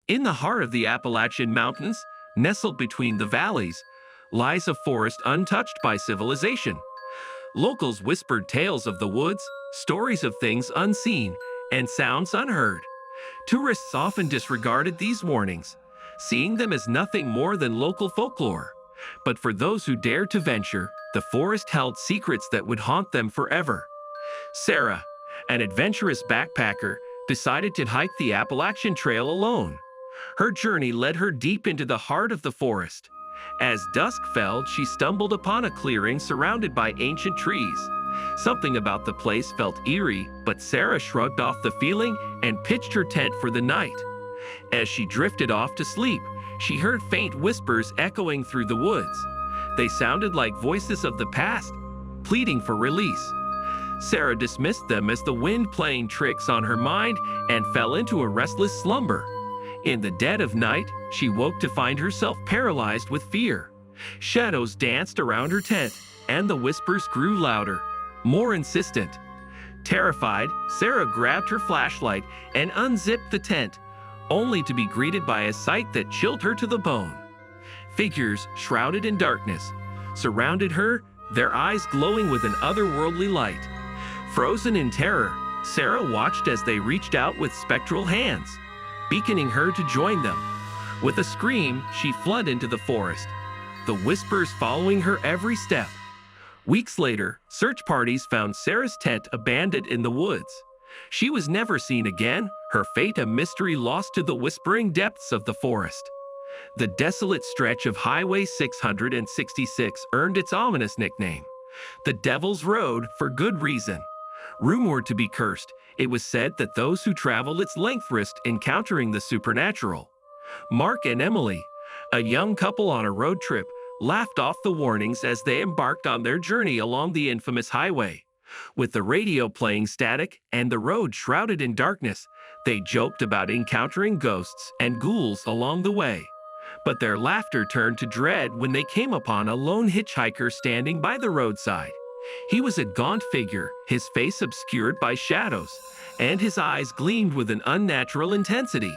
In the heart of the Appalachian Mountains, nestled between the valleys, lies a forest untouched by civilization. Locals whispered tales of the woods, stories of things unseen, and sounds unheard. Tourists often disregarded these warnings, seeing them as nothing more than local folklore. But for those who dared to venture, the forest held secrets that would haunt them forever. Sarah, an adventurous backpacker, decided to hike the Appalachian Trail alone. Her journey led her deep into the heart of the forest. As dusk fell, she stumbled upon a clearing surrounded by ancient trees. Something about the place felt eerie, but Sarah shrugged off the feeling and pitched her tent for the night. As she drifted off to sleep, she heard faint whispers echoing through the woods. They sounded like voices of the past, pleading for release. Sarah dismissed them as the wind playing tricks on her mind and fell into a restless slumber. In the dead of night, she woke to find herself paralyzed with fear. Shadows danced around her tent, and the whispers grew louder, more insistent. Terrified, Sarah grabbed her flashlight and unzipped the tent, only to be greeted by a sight that chilled her to the bone. Figures, shrouded in darkness, surrounded her, their eyes glowing with an otherworldly light. Frozen in terror, Sarah watched as they reached out with spectral hands, beckoning her to join them. With a scream, she fled into the forest, the whispers following her every step. Weeks later, search parties found Sarah's tent abandoned in the woods. She was never seen again, her fate a mystery lost to the whispering depths of the forest. The desolate stretch of Highway 666 earned its ominous nickname, the Devil's Road, for good reason. Rumored to be cursed, it was said that those who travel its length risked encountering the supernatural. Mark and Emily, a young couple on a road trip, laughed off the warnings as they embarked on their journey along the infamous highway. With the radio playing static and the road shrouded in darkness, they joked about encountering ghosts and ghouls along the way. But their laughter turned to dread when they came upon a lone hitchhiker standing by the roadside. He was a gaunt figure, his face obscured by shadows, and his eyes gleamed with an unnatural intensity.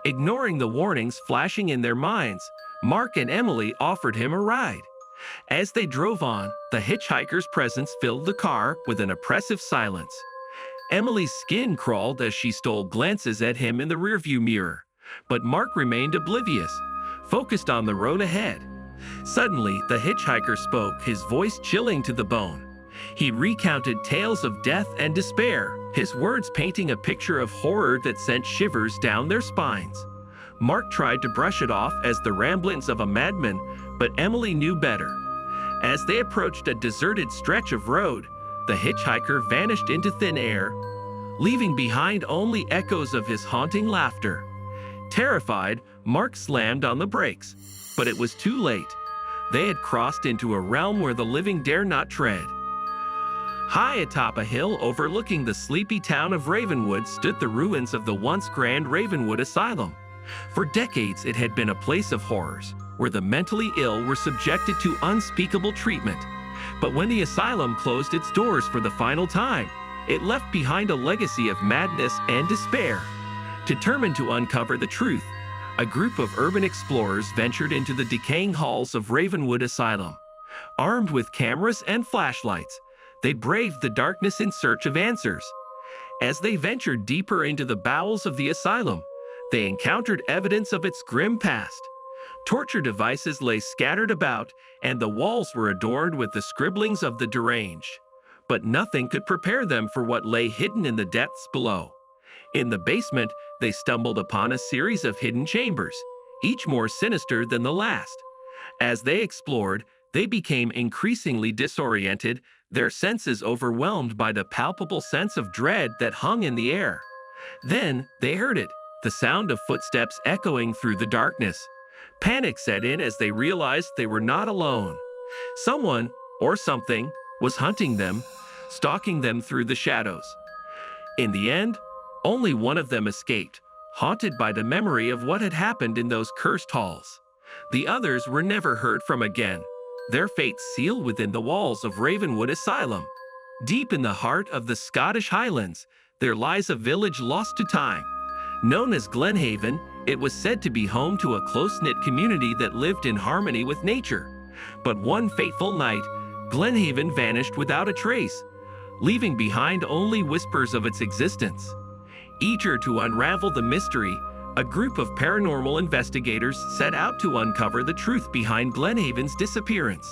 Ignoring the warnings flashing in their minds, Mark and Emily offered him a ride. As they drove on, the hitchhiker's presence filled the car with an oppressive silence. Emily's skin crawled as she stole glances at him in the rearview mirror, but Mark remained oblivious, focused on the road ahead. Suddenly, the hitchhiker spoke, his voice chilling to the bone. He recounted tales of death and despair, his words painting a picture of horror that sent shivers down their spines. Mark tried to brush it off as the ramblings of a madman, but Emily knew better. As they approached a deserted stretch of road, the hitchhiker vanished into thin air, leaving behind only echoes of his haunting laughter. Terrified, Mark slammed on the brakes, but it was too late. They had crossed into a realm where the living dare not tread. High atop a hill overlooking the sleepy town of Ravenwood stood the ruins of the once grand Ravenwood Asylum. For decades, it had been a place of horrors, where the mentally ill were subjected to unspeakable treatment. But when the asylum closed its doors for the final time, it left behind a legacy of madness and despair. Determined to uncover the truth, a group of urban explorers ventured into the decaying halls of Ravenwood Asylum. Armed with cameras and flashlights, they braved the darkness in search of answers. As they ventured deeper into the bowels of the asylum, they encountered evidence of its grim past. Torture devices lay scattered about, and the walls were adorned with the scribblings of the deranged. But nothing could prepare them for what lay hidden in the depths below. In the basement, they stumbled upon a series of hidden chambers, each more sinister than the last. As they explored, they became increasingly disoriented, their senses overwhelmed by the palpable sense of dread that hung in the air. Then they heard it, the sound of footsteps echoing through the darkness. Panic set in as they realized they were not alone. Someone, or something, was hunting them, stalking them through the shadows. In the end, only one of them escaped, haunted by the memory of what had happened in those cursed halls. The others were never heard from again, their fates sealed within the walls of Ravenwood Asylum. Deep in the heart of the Scottish Highlands, there lies a village lost to time. Known as Glenhaven, it was said to be home to a close-knit community that lived in harmony with nature. But one fateful night, Glenhaven vanished without a trace, leaving behind only whispers of its existence. Eager to unravel the mystery, a group of paranormal investigators set out to uncover the truth behind Glenhaven's disappearance.